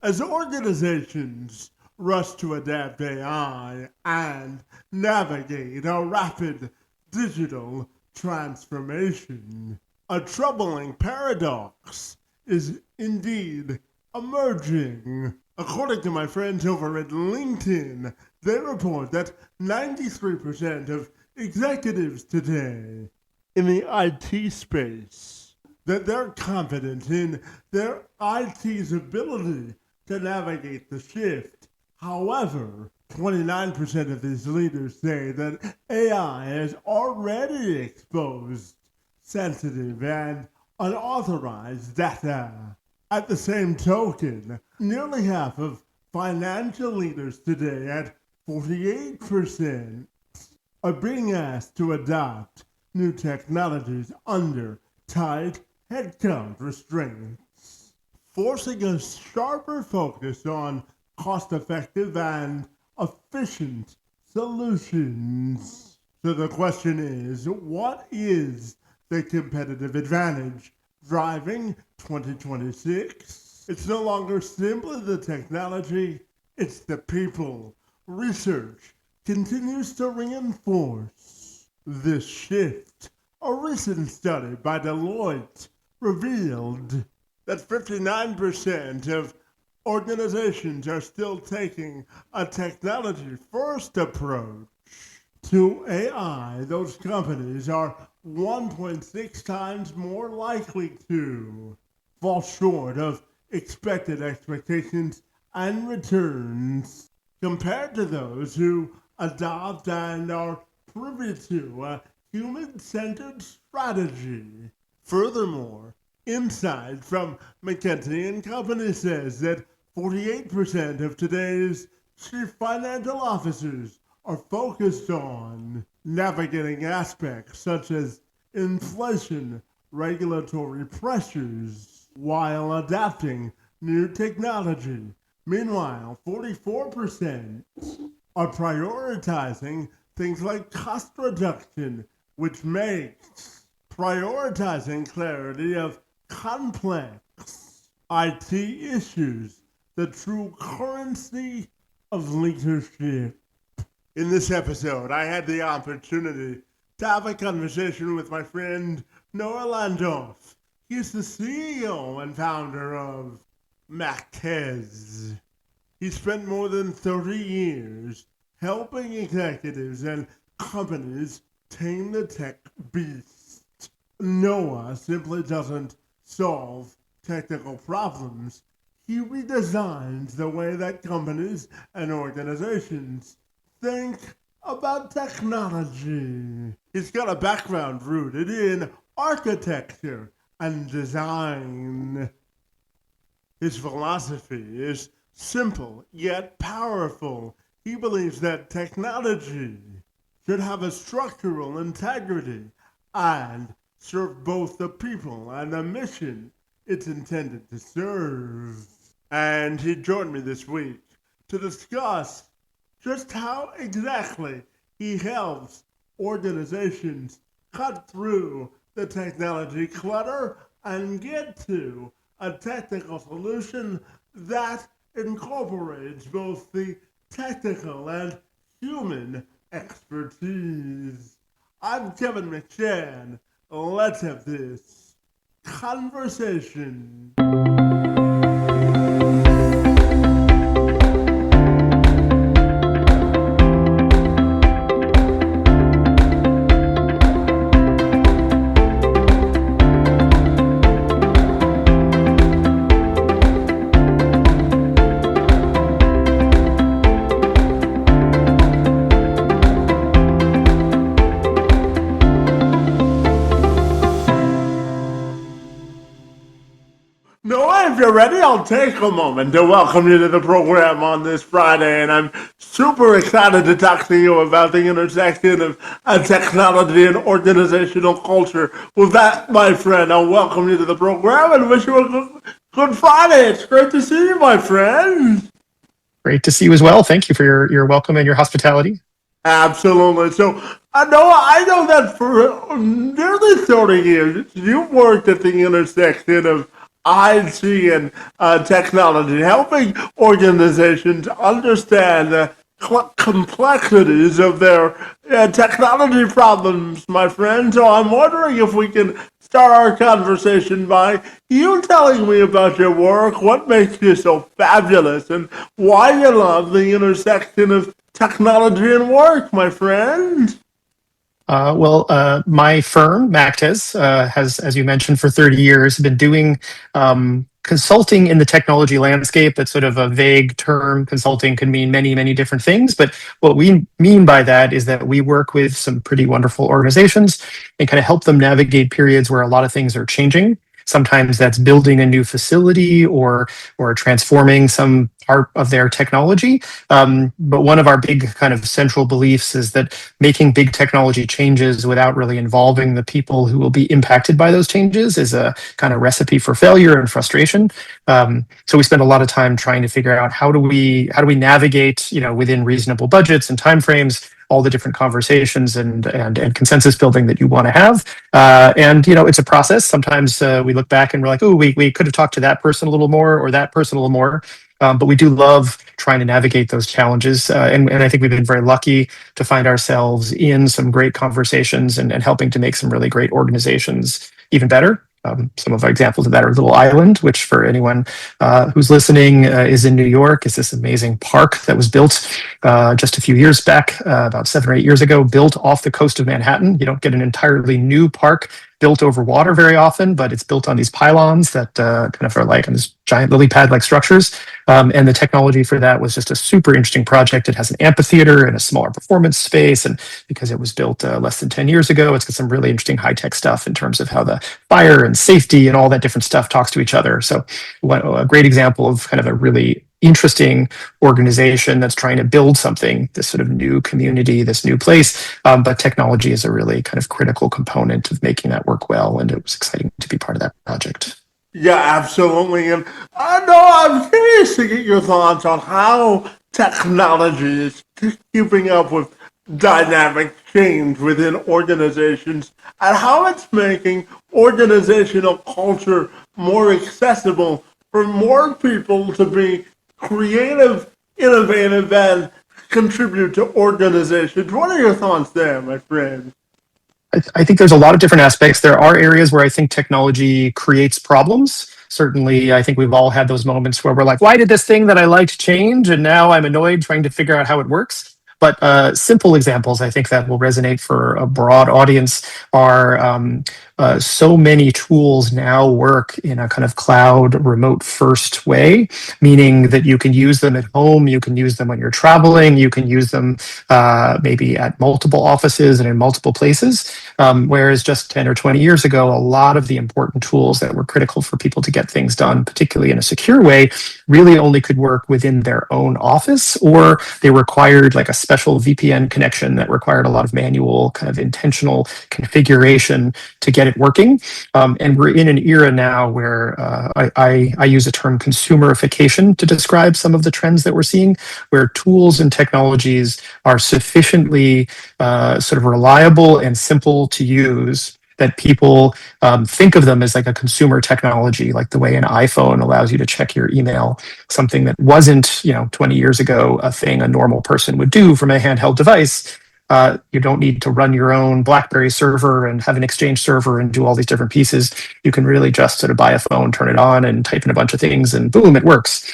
As organizations rush to adapt AI and navigate a rapid digital transformation, a troubling paradox is indeed emerging. According to my friends over at LinkedIn, they report that 93% of executives today in the IT space that they're confident in their IT's ability to navigate the shift. However, 29% of these leaders say that AI has already exposed sensitive and unauthorized data. At the same token, nearly half of financial leaders today, at 48%, are being asked to adopt new technologies under tight headcount restraints, forcing a sharper focus on cost-effective and efficient solutions. So the question is, what is the competitive advantage driving 2026? It's no longer simply the technology, it's the people. Research continues to reinforce this shift. A recent study by Deloitte revealed that 59% of organizations are still taking a technology-first approach to AI. Those companies are 1.6 times more likely to fall short of expected expectations and returns compared to those who adopt and are privy to a human-centered strategy. Furthermore, insight from McKinsey Company says that 48% of today's chief financial officers are focused on navigating aspects such as inflation, regulatory pressures, while adapting new technology. Meanwhile, 44% are prioritizing things like cost reduction, which makes prioritizing clarity of complex IT issues the true currency of leadership. In this episode, I had the opportunity to have a conversation with my friend Noah Landow. He's the CEO and founder of Macktez. He spent more than 30 years helping executives and companies tame the tech beast. Noah simply doesn't solve technical problems. He redesigns the way that companies and organizations think about technology. He's got a background rooted in architecture and design. His philosophy is simple yet powerful. He believes that technology should have a structural integrity and serve both the people and the mission it's intended to serve. And he joined me this week to discuss just how exactly he helps organizations cut through the technology clutter and get to a technical solution that incorporates both the technical and human expertise. I'm Kevin McShann. Let's have this conversation. Noah, if you're ready, I'll take a moment to welcome you to the program on this Friday, and I'm super excited to talk to you about the intersection of technology and organizational culture. With that, my friend, I'll welcome you to the program and wish you a good Friday. It's great to see you, my friend. Great to see you as well. Thank you for your welcome and your hospitality. Absolutely. So, Noah, I know that for nearly 30 years, you've worked at the intersection of IT and technology, helping organizations understand the complexities of their technology problems, my friend. So I'm wondering if we can start our conversation by you telling me about your work, what makes you so fabulous, and why you love the intersection of technology and work, my friend. My firm, Macktez, has, as you mentioned, for 30 years, been doing consulting in the technology landscape. That's sort of a vague term. Consulting can mean many, many different things. But what we mean by that is that we work with some pretty wonderful organizations and kind of help them navigate periods where a lot of things are changing. Sometimes that's building a new facility or transforming some part of their technology. But one of our big kind of central beliefs is that making big technology changes without really involving the people who will be impacted by those changes is a kind of recipe for failure and frustration. So we spend a lot of time trying to figure out how do we navigate, within reasonable budgets and timeframes, all the different conversations and consensus building that you want to have. And it's a process. Sometimes we look back and we're like, oh, we could have talked to that person a little more or that person a little more. But we do love trying to navigate those challenges. And I think we've been very lucky to find ourselves in some great conversations and helping to make some really great organizations even better. Some of our examples of that are Little Island, which for anyone who's listening is in New York. It's this amazing park that was built just a few years back, about 7 or 8 years ago, built off the coast of Manhattan. You don't get an entirely new park built over water very often, but it's built on these pylons that kind of are like on this giant lily pad like structures. And the technology for that was just a super interesting project. It has an amphitheater and a smaller performance space. And because it was built less than 10 years ago, it's got some really interesting high tech stuff in terms of how the fire and safety and all that different stuff talks to each other. So, a great example of kind of a really interesting organization that's trying to build something, this sort of new community, this new place. But technology is a really kind of critical component of making that work well. And it was exciting to be part of that project. Yeah, absolutely. And I know I'm curious to get your thoughts on how technology is keeping up with dynamic change within organizations and how it's making organizational culture more accessible for more people to be creative, innovative, and contribute to organizations. What are your thoughts there, my friend? I think there's a lot of different aspects. There are areas where I think technology creates problems. Certainly, I think we've all had those moments where we're like, why did this thing that I liked change? And now I'm annoyed trying to figure out how it works. But simple examples, I think that will resonate for a broad audience are so many tools now work in a kind of cloud remote first way, meaning that you can use them at home, you can use them when you're traveling, you can use them maybe at multiple offices and in multiple places. Whereas just 10 or 20 years ago, a lot of the important tools that were critical for people to get things done, particularly in a secure way, really only could work within their own office, or they required like a special VPN connection that required a lot of manual kind of intentional configuration to get it working. And we're in an era now where I use the term consumerification to describe some of the trends that we're seeing, where tools and technologies are sufficiently sort of reliable and simple to use that people think of them as like a consumer technology, like the way an iPhone allows you to check your email, something that wasn't, 20 years ago, a thing a normal person would do from a handheld device. You don't need to run your own BlackBerry server and have an Exchange server and do all these different pieces. You can really just sort of buy a phone, turn it on, and type in a bunch of things, and boom, it works.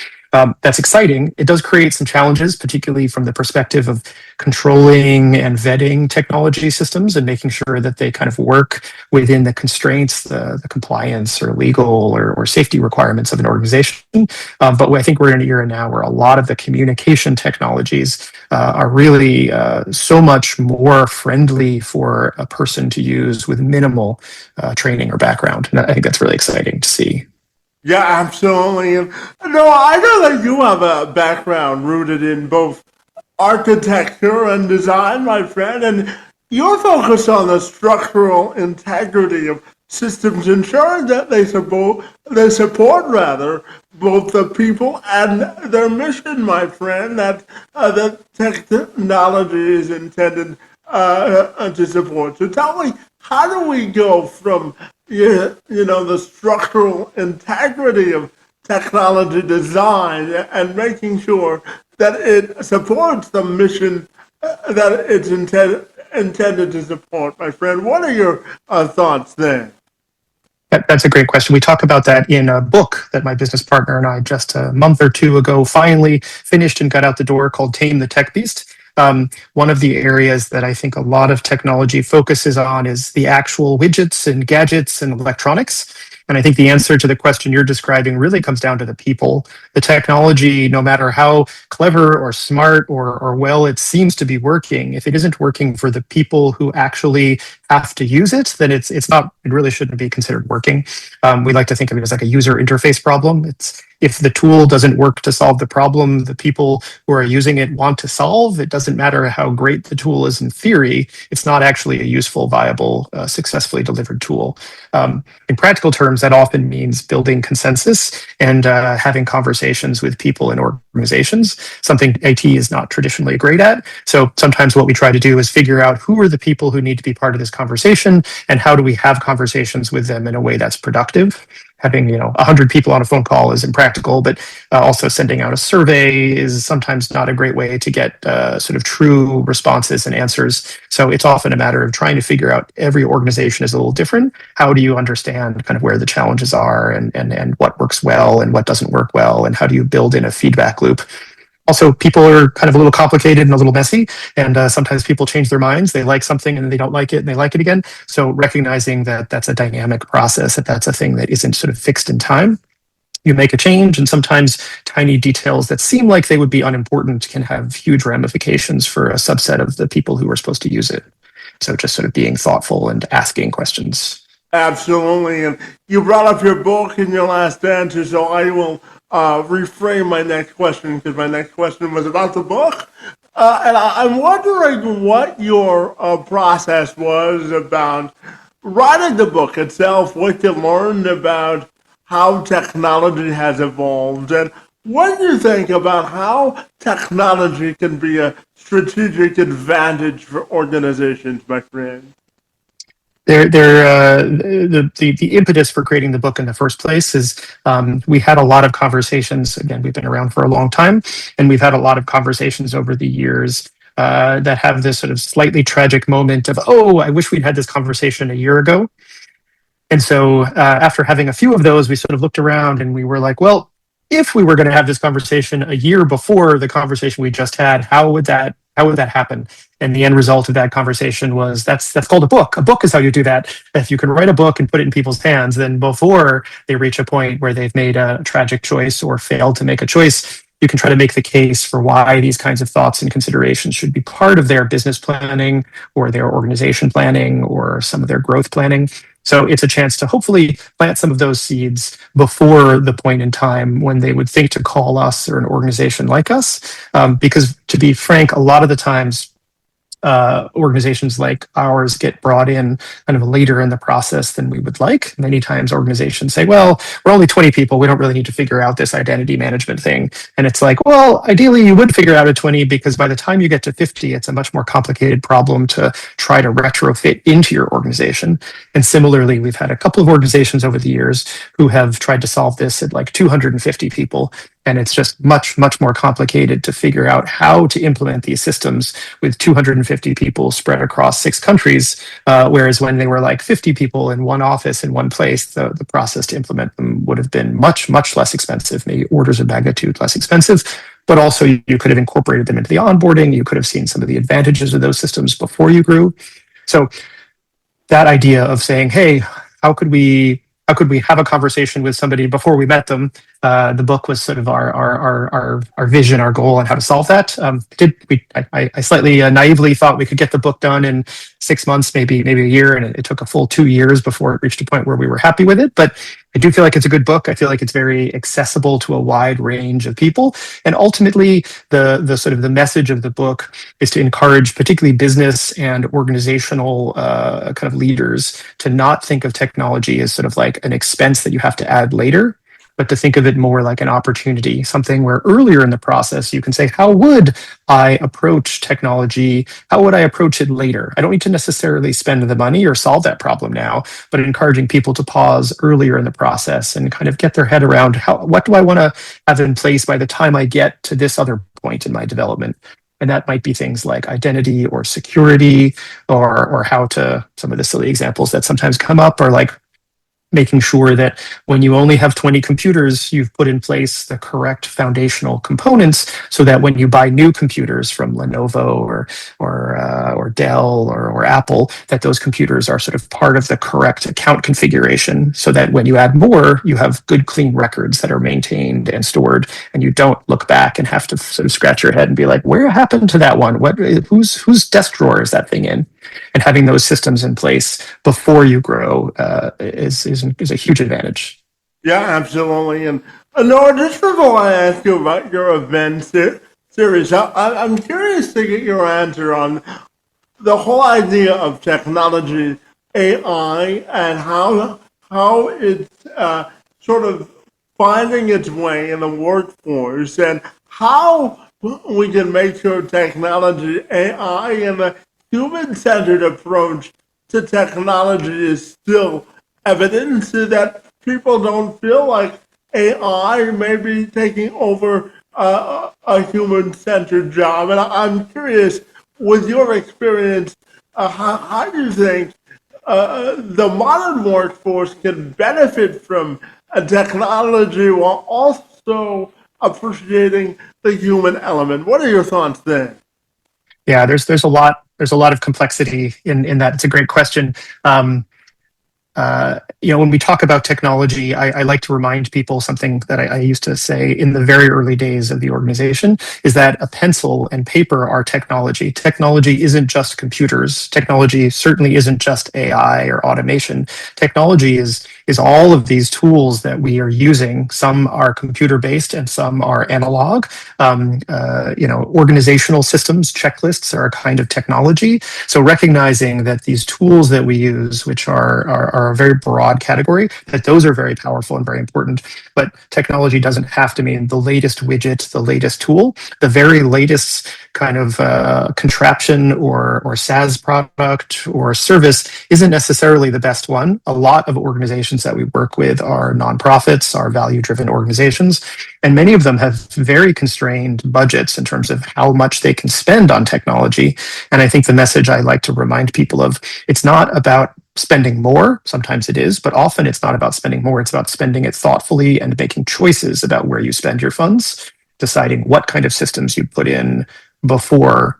That's exciting. It does create some challenges, particularly from the perspective of controlling and vetting technology systems and making sure that they kind of work within the constraints, the compliance or legal or safety requirements of an organization. But I think we're in an era now where a lot of the communication technologies are really so much more friendly for a person to use with minimal training or background. And I think that's really exciting to see. Yeah, absolutely. And no, I know that you have a background rooted in both architecture and design, my friend, and you're focused on the structural integrity of systems, ensuring that they support rather both the people and their mission, my friend. That technology is intended to support. So tell me, how do we go from the structural integrity of technology design and making sure that it supports the mission that it's intended to support, my friend. What are your thoughts there? That's a great question. We talk about that in a book that my business partner and I just a month or two ago finally finished and got out the door called Tame the Tech Beast. One of the areas that I think a lot of technology focuses on is the actual widgets and gadgets and electronics. And I think the answer to the question you're describing really comes down to the people. The technology, no matter how clever or smart or well it seems to be working, if it isn't working for the people who actually have to use it, then it's not. It really shouldn't be considered working. We like to think of it as like a user interface problem. It's if the tool doesn't work to solve the problem the people who are using it want to solve, it doesn't matter how great the tool is in theory. It's not actually a useful, viable, successfully delivered tool. In practical terms, that often means building consensus and having conversations with people in organizations, something IT is not traditionally great at. So sometimes what we try to do is figure out who are the people who need to be part of this conversation and how do we have conversations with them in a way that's productive. Having 100 people on a phone call is impractical, but also sending out a survey is sometimes not a great way to get sort of true responses and answers. So it's often a matter of trying to figure out, every organization is a little different. How do you understand kind of where the challenges are and what works well and what doesn't work well, and how do you build in a feedback loop? Also, people are kind of a little complicated and a little messy, and sometimes people change their minds. They like something and then they don't like it and they like it again. So recognizing that that's a dynamic process, that that's a thing that isn't sort of fixed in time. You make a change, and sometimes tiny details that seem like they would be unimportant can have huge ramifications for a subset of the people who are supposed to use it. So just sort of being thoughtful and asking questions. Absolutely. And you brought up your book in your last answer, so I will reframe my next question because my next question was about the book. And I'm wondering what your process was about writing the book itself, what you learned about how technology has evolved, and what do you think about how technology can be a strategic advantage for organizations, my friend? The impetus for creating the book in the first place is we had a lot of conversations. Again, we've been around for a long time, and we've had a lot of conversations over the years that have this sort of slightly tragic moment of, oh, I wish we'd had this conversation a year ago. And so after having a few of those, we sort of looked around and we were like, well, if we were going to have this conversation a year before the conversation we just had, how would that happen? And the end result of that conversation was that's called a book. A book is how you do that. If you can write a book and put it in people's hands, then before they reach a point where they've made a tragic choice or failed to make a choice, you can try to make the case for why these kinds of thoughts and considerations should be part of their business planning or their organization planning or some of their growth planning. So it's a chance to hopefully plant some of those seeds before the point in time when they would think to call us or an organization like us. Because to be frank, a lot of the times organizations like ours get brought in kind of later in the process than we would like. Many times organizations say, well, we're only 20 people. We don't really need to figure out this identity management thing. And it's like, well, ideally you would figure out at 20 because by the time you get to 50, it's a much more complicated problem to try to retrofit into your organization. And similarly, we've had a couple of organizations over the years who have tried to solve this at like 250 people. And it's just much, much more complicated to figure out how to implement these systems with 250 people spread across 6 countries. Whereas when they were like 50 people in one office in one place, the process to implement them would have been much, much less expensive, maybe orders of magnitude less expensive. But also you could have incorporated them into the onboarding. You could have seen some of the advantages of those systems before you grew. So that idea of saying, hey, how could we have a conversation with somebody before we met them? The book was sort of our vision, our goal on how to solve that. I slightly naively thought we could get the book done in 6 months, maybe a year, and it took a full 2 years before it reached a point where we were happy with it. But I do feel like it's a good book. I feel like it's very accessible to a wide range of people. And ultimately, the sort of the message of the book is to encourage particularly business and organizational kind of leaders to not think of technology as sort of like an expense that you have to add later, but to think of it more like an opportunity, something where earlier in the process you can say, how would I approach technology? How would I approach it later? I don't need to necessarily spend the money or solve that problem now, but encouraging people to pause earlier in the process and kind of get their head around what do I want to have in place by the time I get to this other point in my development. And that might be things like identity or security, or how to, some of the silly examples that sometimes come up are like making sure that when you only have 20 computers, you've put in place the correct foundational components so that when you buy new computers from Lenovo or Dell or Apple, that those computers are sort of part of the correct account configuration so that when you add more, you have good, clean records that are maintained and stored, and you don't look back and have to sort of scratch your head and be like, where happened to that one? Whose desk drawer is that thing in? And having those systems in place before you grow is a huge advantage. Yeah, absolutely. And Noah, just before I ask you about your event series, I'm curious to get your answer on the whole idea of technology, AI, and how it's sort of finding its way in the workforce, and how we can make sure technology, AI, and a human-centered approach to technology is still evident, so that people don't feel like AI may be taking over a human-centered job. And I'm curious, with your experience, how do you think the modern workforce can benefit from a technology while also appreciating the human element? What are your thoughts there? Yeah, there's a lot of complexity in that. It's a great question. When we talk about technology, I like to remind people something that I used to say in the very early days of the organization is that a pencil and paper are technology. Technology isn't just computers. Technology certainly isn't just AI or automation. Technology is all of these tools that we are using. Some are computer based and some are analog. Organizational systems, checklists are a kind of technology. So recognizing that these tools that we use, which are a very broad category, that those are very powerful and very important. But technology doesn't have to mean the latest widget, the latest tool. The very latest kind of contraption or SaaS product or service isn't necessarily the best one. A lot of organizations that we work with are nonprofits, are value-driven organizations, and many of them have very constrained budgets in terms of how much they can spend on technology. And I think the message I like to remind people of, it's not about spending more. Sometimes it is, but often it's not about spending more. It's about spending it thoughtfully and making choices about where you spend your funds, deciding what kind of systems you put in before,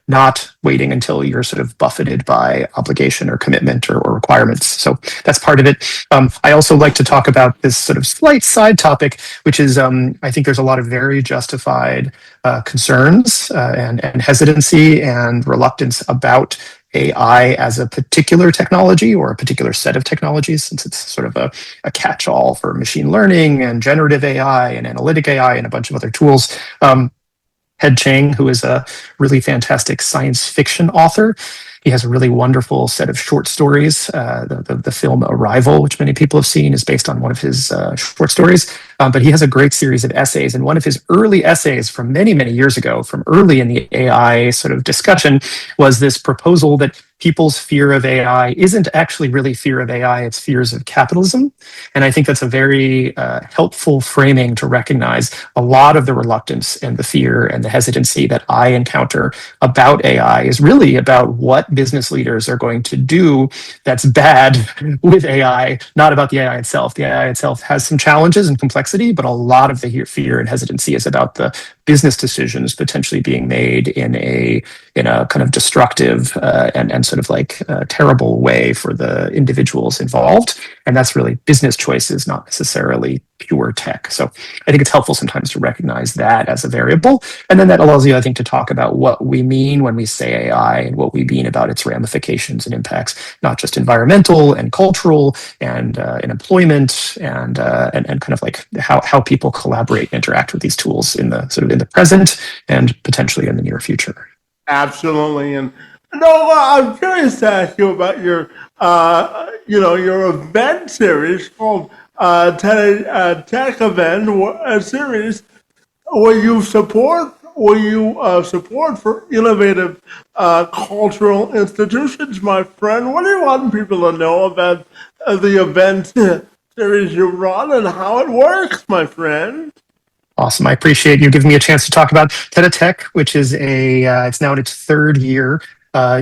not waiting until you're sort of buffeted by obligation or commitment or requirements. So that's part of it. I also like to talk about this sort of slight side topic, which is I think there's a lot of very justified concerns and hesitancy and reluctance about AI as a particular technology or a particular set of technologies, since it's sort of a catch-all for machine learning and generative AI and analytic AI and a bunch of other tools. Ted Chiang, who is a really fantastic science fiction author. He has a really wonderful set of short stories. The film Arrival, which many people have seen, is based on one of his short stories. But he has a great series of essays. And one of his early essays from many, many years ago, from early in the AI sort of discussion, was this proposal that people's fear of AI isn't actually really fear of AI, it's fears of capitalism. And I think that's a very helpful framing to recognize a lot of the reluctance and the fear and the hesitancy that I encounter about AI is really about what business leaders are going to do that's bad with AI, not about the AI itself. The AI itself has some challenges and complexity, but a lot of the fear and hesitancy is about the business decisions potentially being made in a kind of destructive and sort of like terrible way for the individuals involved. And that's really business choices, not necessarily pure tech. So I think it's helpful sometimes to recognize that as a variable. And then that allows you, I think, to talk about what we mean when we say AI and what we mean about its ramifications and impacts, not just environmental and cultural and employment and kind of like how people collaborate and interact with these tools in the sort of in the present and potentially in the near future. Absolutely. And Noah, I'm curious to ask you about your, your event series called tech event, a series where you support for innovative cultural institutions, my friend. What do you want people to know about the event series you run and how it works, my friend? Awesome. I appreciate you giving me a chance to talk about Teta Tech, which is it's now in its third year.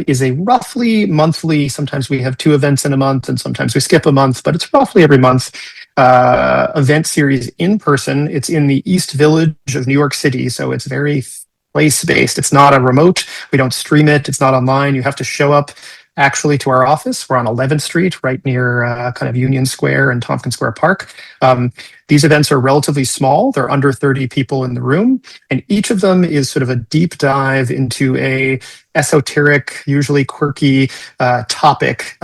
Is a roughly monthly, sometimes we have two events in a month and sometimes we skip a month, but it's roughly every month event series in person. It's in the East Village of New York City, so it's very place based. It's not a remote. We don't stream it. It's not online. You have to show up actually to our office. We're on 11th Street, right near kind of Union Square and Tompkins Square Park. These events are relatively small. They're under 30 people in the room, and each of them is sort of a deep dive into a esoteric, usually quirky topic.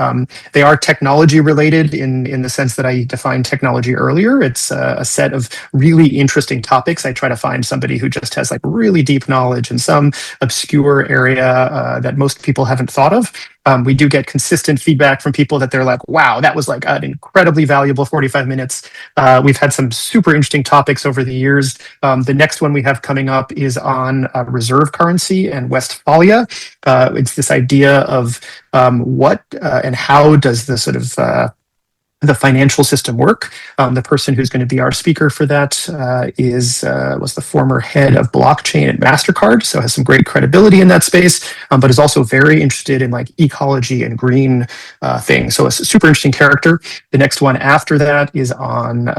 They are technology related in the sense that I defined technology earlier. It's a set of really interesting topics. I try to find somebody who just has like really deep knowledge in some obscure area that most people haven't thought of. We do get consistent feedback from people that they're like, wow, that was like an incredibly valuable 45 minutes. We've had some super interesting topics over the years. The next one we have coming up is on reserve currency and Westphalia. It's this idea of what and how does the sort of the financial system work. The person who's going to be our speaker for that was the former head of blockchain at MasterCard, so has some great credibility in that space, but is also very interested in like ecology and green things. So a super interesting character. The next one after that is on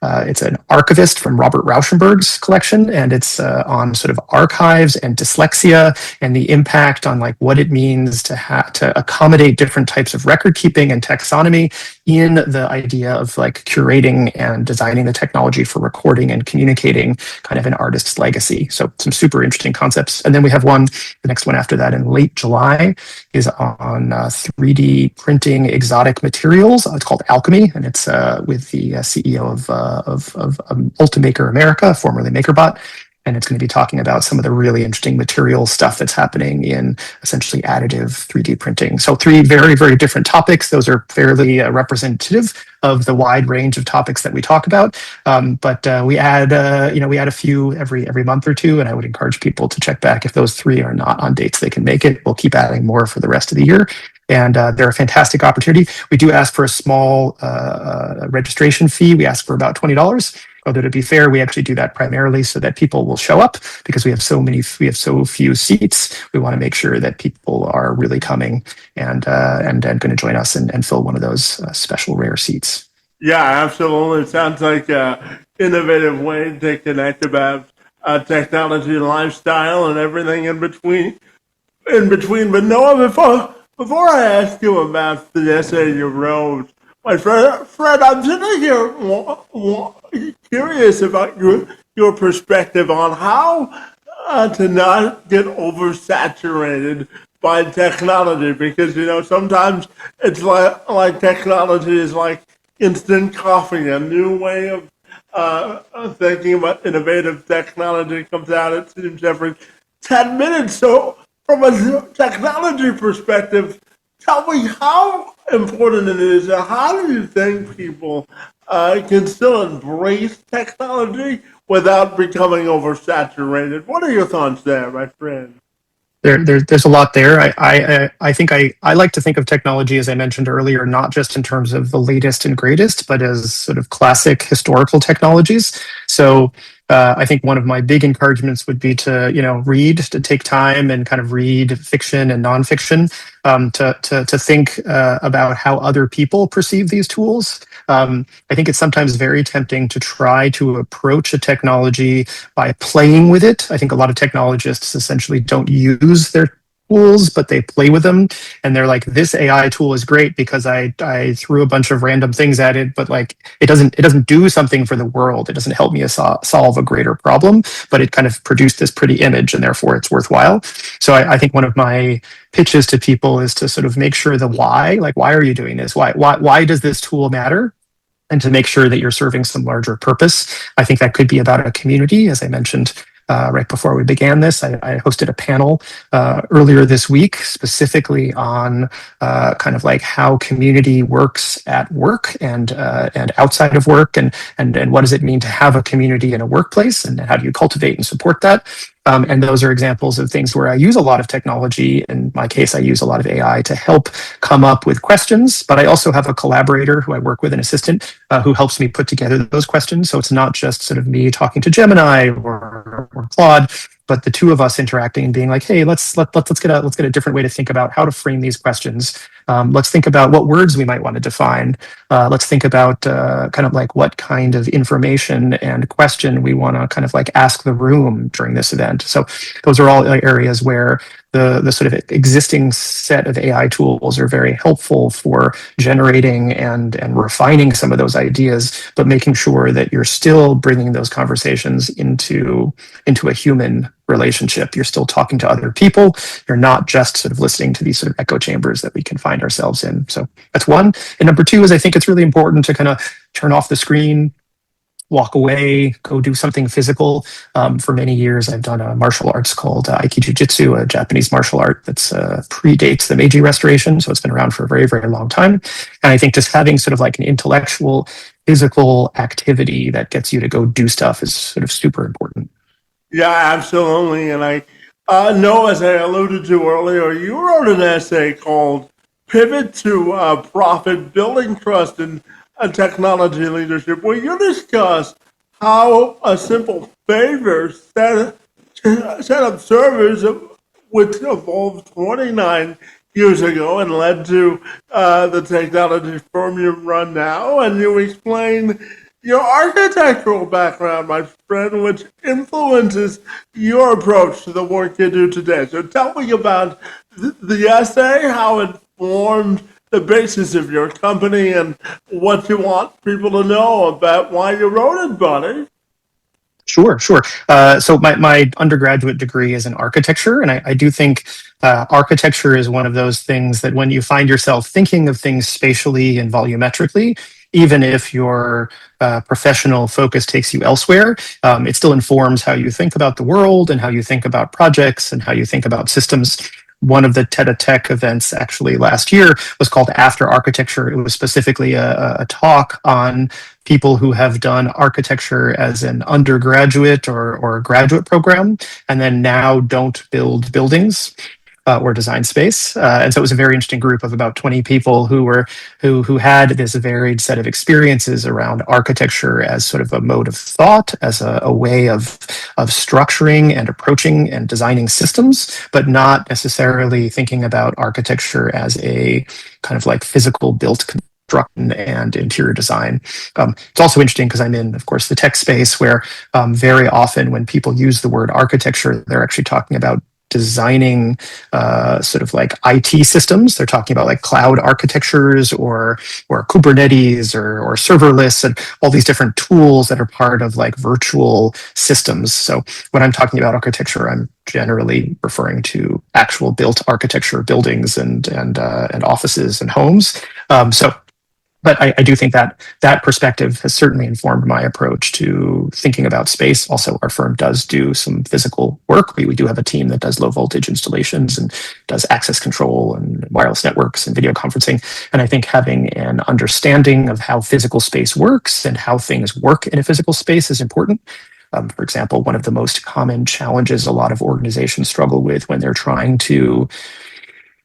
it's an archivist from Robert Rauschenberg's collection, and it's on sort of archives and dyslexia and the impact on like what it means to accommodate different types of record keeping and taxonomy in the idea of like curating and designing the technology for recording and communicating kind of an artist's legacy. So some super interesting concepts. And then we have the next one after that in late July is on 3D printing exotic materials. It's called Alchemy, and it's with the CEO of Ultimaker America, formerly MakerBot. And it's going to be talking about some of the really interesting material stuff that's happening in essentially additive 3D printing. So three very, very different topics. Those are fairly representative of the wide range of topics that we talk about. But we add a few every month or two, and I would encourage people to check back if those three are not on dates they can make it. We'll keep adding more for the rest of the year. And they're a fantastic opportunity. We do ask for a small registration fee. We ask for about $20. Although to be fair, we actually do that primarily so that people will show up because we have so few seats. We want to make sure that people are really coming and going to join us and fill one of those special rare seats. Yeah, absolutely. It sounds like an innovative way to connect about technology and lifestyle and everything in between. But Noah, before I ask you about the essay you wrote, my friend, I'm sitting here curious about your perspective on how to not get oversaturated by technology, because sometimes it's like technology is like instant coffee, a new way of thinking about innovative technology comes out, it seems, every 10 minutes. So from a technology perspective, tell me how important it is, and how do you think people can still embrace technology without becoming oversaturated? What are your thoughts there, my friend? There's a lot there. I think I like to think of technology, as I mentioned earlier, not just in terms of the latest and greatest, but as sort of classic historical technologies. So I think one of my big encouragements would be to read, to take time and kind of read fiction and nonfiction, to think about how other people perceive these tools. I think it's sometimes very tempting to try to approach a technology by playing with it. I think a lot of technologists essentially don't use their tools, but they play with them, and they're like, this AI tool is great because I threw a bunch of random things at it, but like it doesn't do something for the world. It doesn't help me solve a greater problem, but it kind of produced this pretty image, and therefore it's worthwhile. So I think one of my pitches to people is to sort of make sure the why, like, why are you doing this? Why does this tool matter? And to make sure that you're serving some larger purpose. I think that could be about a community, as I mentioned. right before we began this. I hosted a panel earlier this week specifically on kind of like how community works at work and outside of work, and what does it mean to have a community in a workplace, and how do you cultivate and support that. And those are examples of things where I use a lot of technology. In my case, I use a lot of AI to help come up with questions, but I also have a collaborator who I work with, an assistant, who helps me put together those questions. So it's not just sort of me talking to Gemini or Claude, but the two of us interacting and being like, hey, let's get a different way to think about how to frame these questions. Let's think about what words we might want to define. Let's think about kind of like what kind of information and question we want to kind of like ask the room during this event. So those are all areas where the sort of existing set of AI tools are very helpful for generating and refining some of those ideas, but making sure that you're still bringing those conversations into a human relationship. You're still talking to other people. You're not just sort of listening to these sort of echo chambers that we can find ourselves in. So that's one. And number two is I think it's really important to kind of turn off the screen, walk away, go do something physical. For many years, I've done a martial arts called Aikido-Jitsu, a Japanese martial art that's predates the Meiji Restoration. So it's been around for a very, very long time. And I think just having sort of like an intellectual, physical activity that gets you to go do stuff is sort of super important. Yeah, absolutely. And I know, as I alluded to earlier, you wrote an essay called Pivot to Profit Building Trust in Technology Leadership, where you discuss how a simple favor set of servers, which evolved 29 years ago and led to the technology firm you run now. And you explain your architectural background, my friend, which influences your approach to the work you do today. So tell me about the essay, how it formed the basis of your company, and what you want people to know about why you wrote it, buddy. Sure, sure. So my undergraduate degree is in architecture, and I do think architecture is one of those things that when you find yourself thinking of things spatially and volumetrically, even if your professional focus takes you elsewhere, it still informs how you think about the world and how you think about projects and how you think about systems. One of the TED-a-Tech events actually last year was called After Architecture. It was specifically a talk on people who have done architecture as an undergraduate or graduate program and then now don't build buildings or design space. And so it was a very interesting group of about 20 people who had this varied set of experiences around architecture as sort of a mode of thought, as a way of structuring and approaching and designing systems, but not necessarily thinking about architecture as a kind of like physical built construction and interior design. It's also interesting because I'm in, of course, the tech space where very often when people use the word architecture, they're actually talking about designing sort of like IT systems. They're talking about like cloud architectures or Kubernetes or serverless and all these different tools that are part of like virtual systems. So when I'm talking about architecture, I'm generally referring to actual built architecture, buildings and offices and homes. But I do think that that perspective has certainly informed my approach to thinking about space. Also, our firm does do some physical work. We do have a team that does low voltage installations and does access control and wireless networks and video conferencing. And I think having an understanding of how physical space works and how things work in a physical space is important. For example, one of the most common challenges a lot of organizations struggle with when they're trying to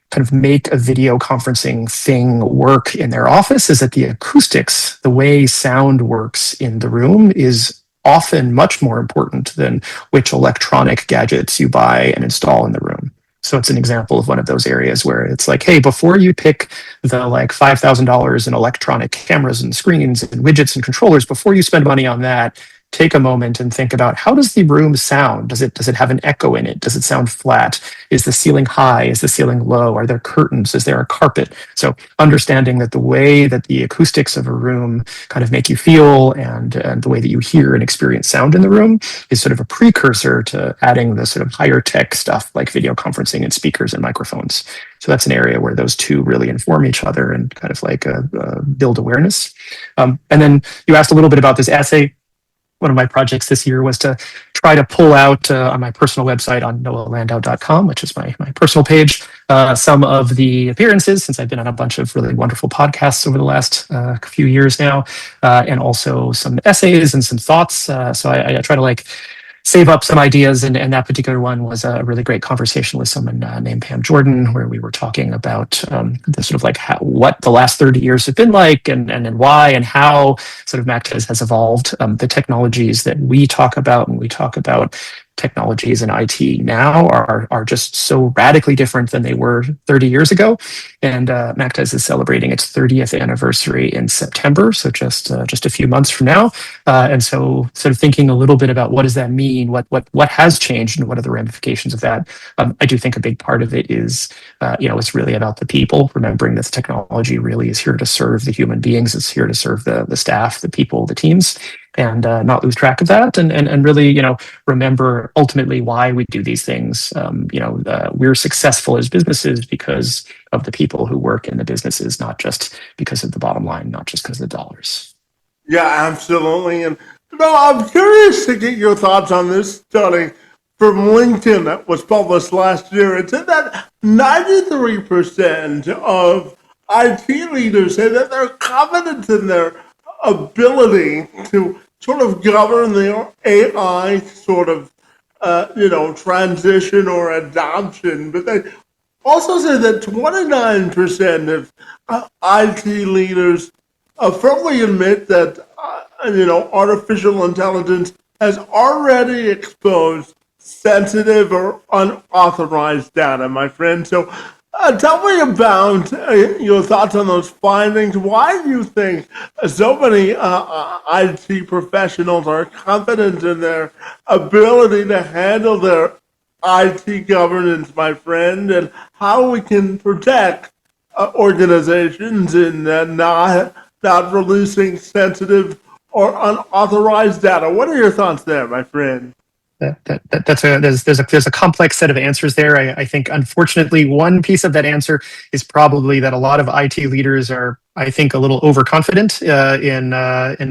kind of make a video conferencing thing work in their office is that the acoustics, the way sound works in the room, is often much more important than which electronic gadgets you buy and install in the room. So it's an example of one of those areas where it's like, hey, before you pick the like $5,000 in electronic cameras and screens and widgets and controllers, before you spend money on that, take a moment and think about how does the room sound? Does it have an echo in it? Does it sound flat? Is the ceiling high? Is the ceiling low? Are there curtains? Is there a carpet? So understanding that the way that the acoustics of a room kind of make you feel and the way that you hear and experience sound in the room is sort of a precursor to adding the sort of higher tech stuff like video conferencing and speakers and microphones. So that's an area where those two really inform each other and kind of like build awareness. And then you asked a little bit about this essay. one of my projects this year was to try to pull out on my personal website on noahlandow.com, which is my personal page, some of the appearances, since I've been on a bunch of really wonderful podcasts over the last few years now, and also some essays and some thoughts. So I try to like save up some ideas. And that particular one was a really great conversation with someone named Pam Jordan, where we were talking about the sort of like what the last 30 years have been like, and why and how sort of Macktez has evolved. The technologies that we talk about when we talk about technologies in IT now are just so radically different than they were 30 years ago. And Macktez is celebrating its 30th anniversary in September, so just a few months from now. And so, sort of thinking a little bit about what does that mean, what has changed, and what are the ramifications of that. I do think a big part of it is, it's really about the people. Remembering that the technology really is here to serve the human beings. It's here to serve the staff, the people, the teams, and not lose track of that, and really, remember ultimately why we do these things. We're successful as businesses because of the people who work in the businesses, not just because of the bottom line, not just because of the dollars. Yeah, absolutely. And I'm curious to get your thoughts on this study from LinkedIn that was published last year. It said that 93% of IT leaders say that they're confident in their ability to sort of govern their AI sort of, transition or adoption. But they also said that 29% of IT leaders firmly admit that, artificial intelligence has already exposed sensitive or unauthorized data, my friend. So tell me about your thoughts on those findings. Why do you think so many IT professionals are confident in their ability to handle their IT governance, my friend, and how we can protect organizations in not releasing sensitive or unauthorized data? What are your thoughts there, my friend? There's a complex set of answers there. I think, unfortunately, one piece of that answer is probably that a lot of IT leaders are, I think, a little overconfident in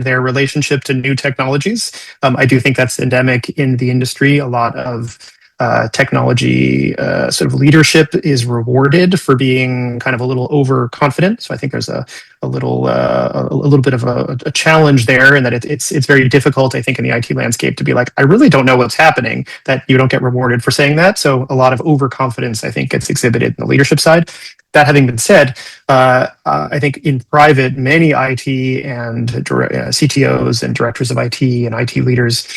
their relationship to new technologies. I do think that's endemic in the industry. A lot of technology sort of leadership is rewarded for being kind of a little overconfident. So I think there's a little bit of a challenge there, and that it's very difficult, I think, in the IT landscape to be like, I really don't know what's happening, that you don't get rewarded for saying that. So a lot of overconfidence, I think, gets exhibited in the leadership side. That having been said, I think in private, many IT and CTOs and directors of IT and IT leaders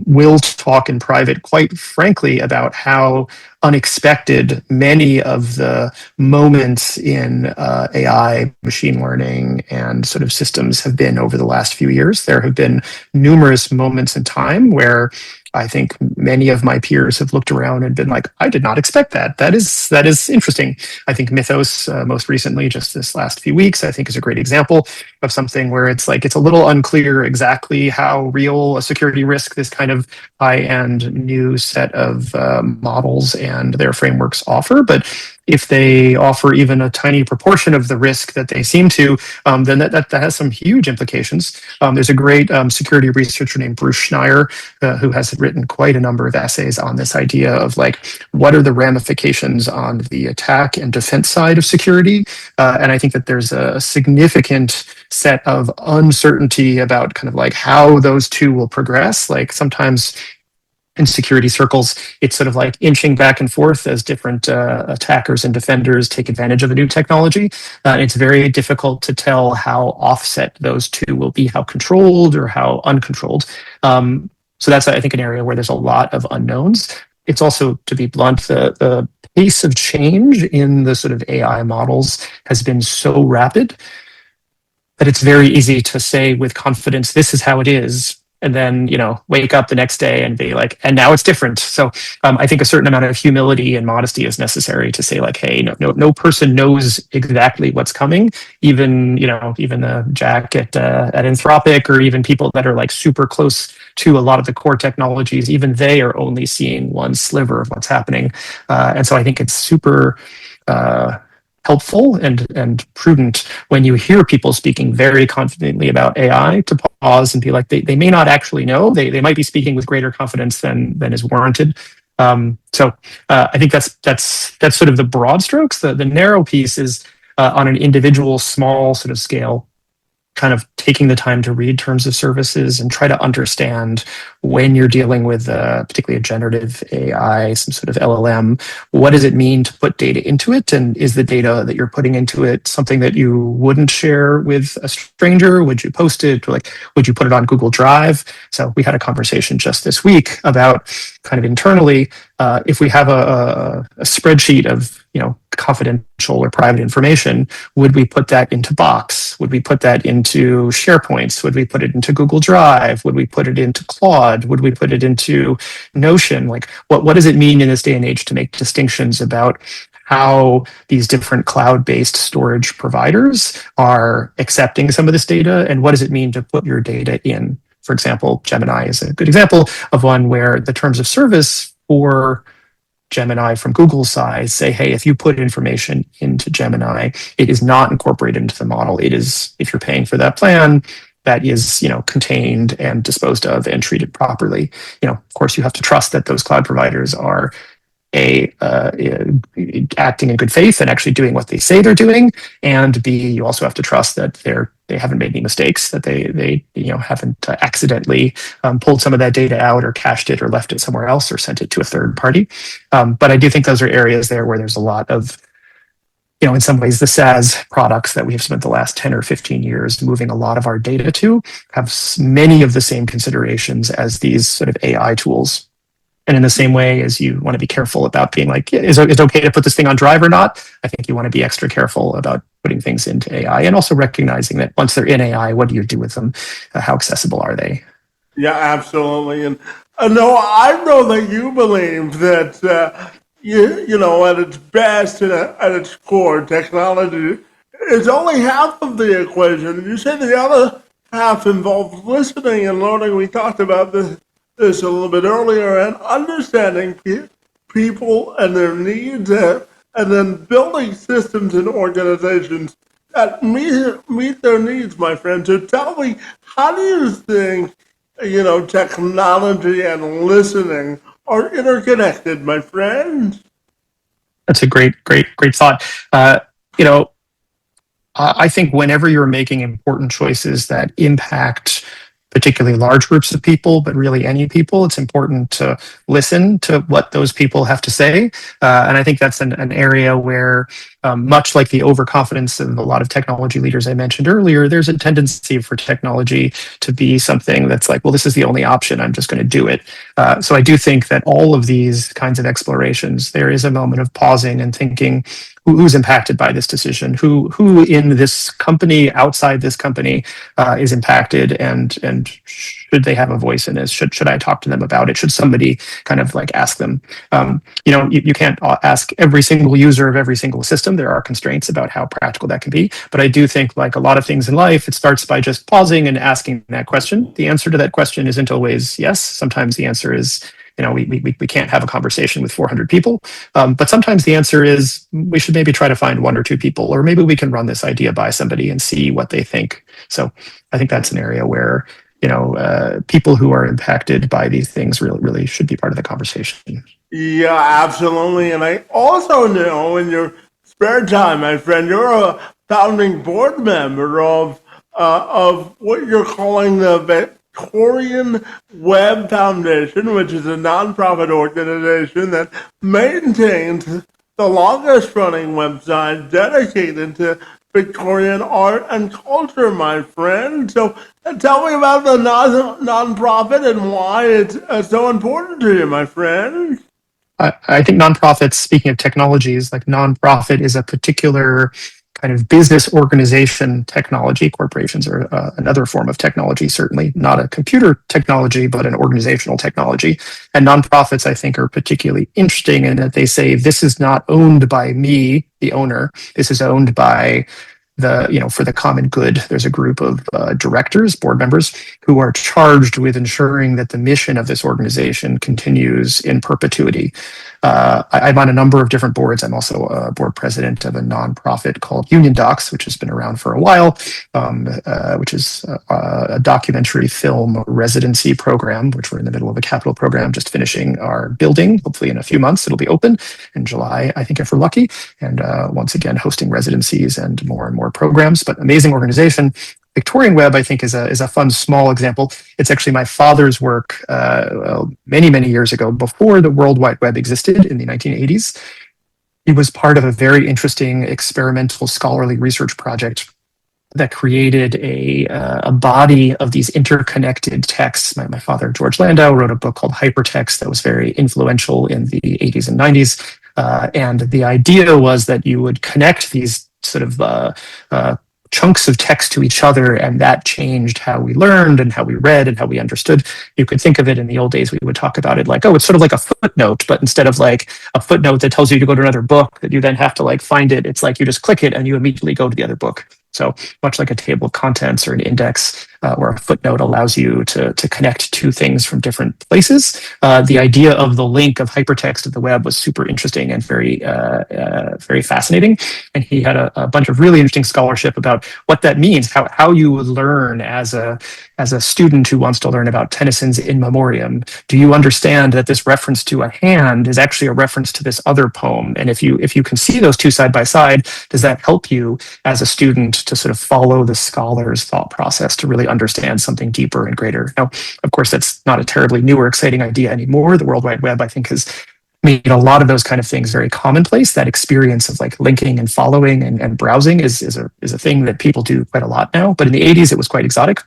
will talk in private, quite frankly, about how unexpected many of the moments in AI, machine learning, and sort of systems have been over the last few years. There have been numerous moments in time where I think many of my peers have looked around and been like, I did not expect that. That is interesting. I think Mythos, most recently, just this last few weeks, I think is a great example of something where it's like, it's a little unclear exactly how real a security risk this kind of high-end new set of models and their frameworks offer. But if they offer even a tiny proportion of the risk that they seem to, then that has some huge implications. There's a great security researcher named Bruce Schneier who has written quite a number of essays on this idea of like, what are the ramifications on the attack and defense side of security? And I think that there's a significant set of uncertainty about kind of like how those two will progress. Like sometimes in security circles, it's sort of like inching back and forth as different attackers and defenders take advantage of a new technology. It's very difficult to tell how offset those two will be, how controlled or how uncontrolled. So that's, I think, an area where there's a lot of unknowns. It's also, to be blunt, the pace of change in the sort of AI models has been so rapid that it's very easy to say with confidence, this is how it is, and then wake up the next day and be like, and now it's different. So I think a certain amount of humility and modesty is necessary to say like, hey, no person knows exactly what's coming. Even Jack at Anthropic, or even people that are like super close to a lot of the core technologies, even they are only seeing one sliver of what's happening. And so I think it's super helpful and prudent when you hear people speaking very confidently about AI to pause and be like, they may not actually know. They might be speaking with greater confidence than is warranted. I think that's sort of the broad strokes. The narrow piece is on an individual small sort of scale, kind of taking the time to read terms of services and try to understand when you're dealing with particularly a generative AI, some sort of LLM, what does it mean to put data into it? And is the data that you're putting into it something that you wouldn't share with a stranger? Would you post it? Or like, would you put it on Google Drive? So we had a conversation just this week about kind of internally, if we have a spreadsheet of, confidential or private information, would we put that into Box? Would we put that into SharePoints? Would we put it into Google Drive? Would we put it into Claude? Would we put it into Notion? Like, what does it mean in this day and age to make distinctions about how these different cloud-based storage providers are accepting some of this data? And what does it mean to put your data in? For example, Gemini is a good example of one where the terms of service for Gemini from Google's side say, hey, if you put information into Gemini, it is not incorporated into the model. It is, if you're paying for that plan, that is, contained and disposed of and treated properly. Of course, you have to trust that those cloud providers are acting in good faith and actually doing what they say they're doing, and B, you also have to trust that they haven't made any mistakes, that they haven't accidentally pulled some of that data out or cached it or left it somewhere else or sent it to a third party. But I do think those are areas there where there's a lot of, in some ways, the SaaS products that we have spent the last 10 or 15 years moving a lot of our data to have many of the same considerations as these sort of AI tools. And in the same way as you want to be careful about being like, is it okay to put this thing on Drive or not? I think you want to be extra careful about putting things into AI and also recognizing that once they're in AI, what do you do with them? How accessible are they? Yeah, absolutely. And no, I know that you believe that, at its best and at its core, technology is only half of the equation. You say the other half involves listening and learning. We talked about this a little bit earlier, and understanding people and their needs, and then building systems and organizations that meet their needs, my friend. So tell me, how do you think, technology and listening are interconnected, my friend? That's a great thought. I think whenever you're making important choices that impact particularly large groups of people, but really any people, it's important to listen to what those people have to say. And I think that's an area where, much like the overconfidence of a lot of technology leaders I mentioned earlier, there's a tendency for technology to be something that's like, well, this is the only option, I'm just going to do it. So I do think that all of these kinds of explorations, there is a moment of pausing and thinking, who's impacted by this decision? Who in this company, outside this company, is impacted, and should they have a voice in this? Should I talk to them about it? Should somebody kind of like ask them? You can't ask every single user of every single system. There are constraints about how practical that can be. But I do think, like a lot of things in life, it starts by just pausing and asking that question. The answer to that question isn't always yes. Sometimes the answer is, we can't have a conversation with 400 people. But sometimes the answer is we should maybe try to find one or two people, or maybe we can run this idea by somebody and see what they think. So I think that's an area where, people who are impacted by these things really should be part of the conversation. Yeah, absolutely. And I also know in your spare time, my friend, you're a founding board member of what you're calling the Victorian Web Foundation, which is a nonprofit organization that maintains the longest running website dedicated to Victorian art and culture, my friend. So tell me about the nonprofit and why it's so important to you, my friend. I think nonprofits, speaking of technologies, like nonprofit is a particular kind of business organization technology. Corporations are another form of technology, certainly not a computer technology, but an organizational technology. And nonprofits, I think, are particularly interesting in that they say, this is not owned by me, the owner. This is owned by for the common good. There's a group of directors, board members, who are charged with ensuring that the mission of this organization continues in perpetuity. I'm on a number of different boards. I'm also a board president of a nonprofit called Union Docs, which has been around for a while, which is a documentary film residency program, which we're in the middle of a capital program, just finishing our building. Hopefully in a few months, it'll be open in July, I think, if we're lucky. And once again, hosting residencies and more programs, but amazing organization. Victorian Web, I think, is a fun, small example. It's actually my father's work many years ago, before the World Wide Web existed in the 1980s. He was part of a very interesting experimental scholarly research project that created a body of these interconnected texts. My father, George Landau, wrote a book called Hypertext that was very influential in the 80s and 90s. And the idea was that you would connect these sort of chunks of text to each other, and that changed how we learned and how we read and how we understood. You could think of it in the old days, we would talk about it like, oh, it's sort of like a footnote, but instead of like a footnote that tells you to go to another book that you then have to like find it, it's like you just click it and you immediately go to the other book. So much like a table of contents or an index, where a footnote allows you to connect two things from different places. The idea of the link of hypertext of the web was super interesting and very fascinating. And he had a bunch of really interesting scholarship about what that means, how you would learn as a student who wants to learn about Tennyson's In Memoriam. Do you understand that this reference to a hand is actually a reference to this other poem? And if you can see those two side by side, does that help you as a student to sort of follow the scholar's thought process to really understand something deeper and greater? Now, of course, that's not a terribly new or exciting idea anymore. The World Wide Web, I think, has made a lot of those kind of things very commonplace. That experience of like linking and following and browsing is a thing that people do quite a lot now. But in the 80s, it was quite exotic.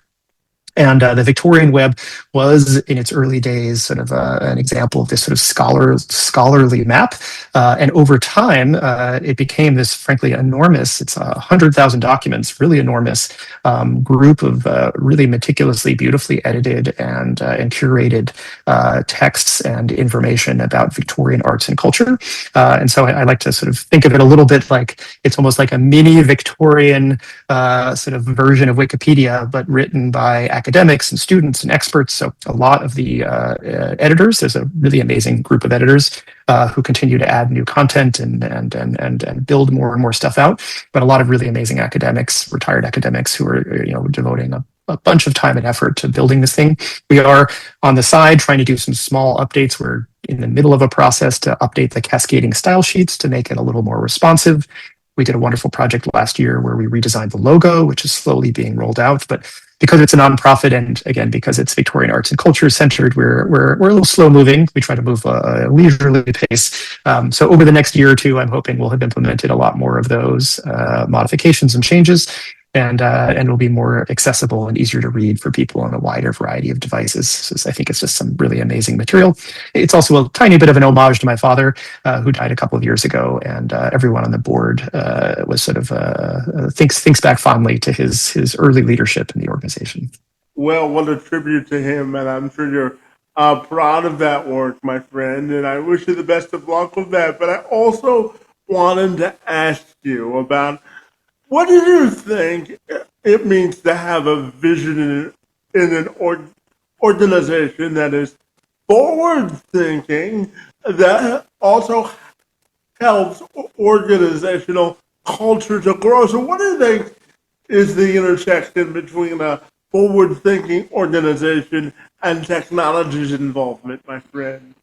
And the Victorian Web was, in its early days, sort of an example of this sort of scholarly map. And over time, it became this, frankly, enormous, it's 100,000 documents, really enormous group of really meticulously, beautifully edited and curated texts and information about Victorian arts and culture. And so I like to sort of think of it a little bit like it's almost like a mini Victorian sort of version of Wikipedia, but written by academics and students and experts. So a lot of the editors, there's a really amazing group of editors who continue to add new content and build more and more stuff out. But a lot of really amazing academics, retired academics, who are devoting a bunch of time and effort to building this thing. We are on the side trying to do some small updates. We're in the middle of a process to update the cascading style sheets to make it a little more responsive. We did a wonderful project last year where we redesigned the logo, which is slowly being rolled out. But because it's a nonprofit, and again, because it's Victorian arts and culture centered, we're a little slow moving. We try to move a leisurely pace. So over the next year or two, I'm hoping we'll have implemented a lot more of those modifications and changes. And will be more accessible and easier to read for people on a wider variety of devices. So I think it's just some really amazing material. It's also a tiny bit of an homage to my father, who died a couple of years ago, and everyone on the board was sort of thinks back fondly to his early leadership in the organization. Well, what a tribute to him, and I'm sure you're proud of that work, my friend, and I wish you the best of luck with that. But I also wanted to ask you about, what do you think it means to have a vision in an organization that is forward thinking, that also helps organizational culture to grow? So, what do you think is the intersection between a forward thinking organization and technology's involvement, my friend?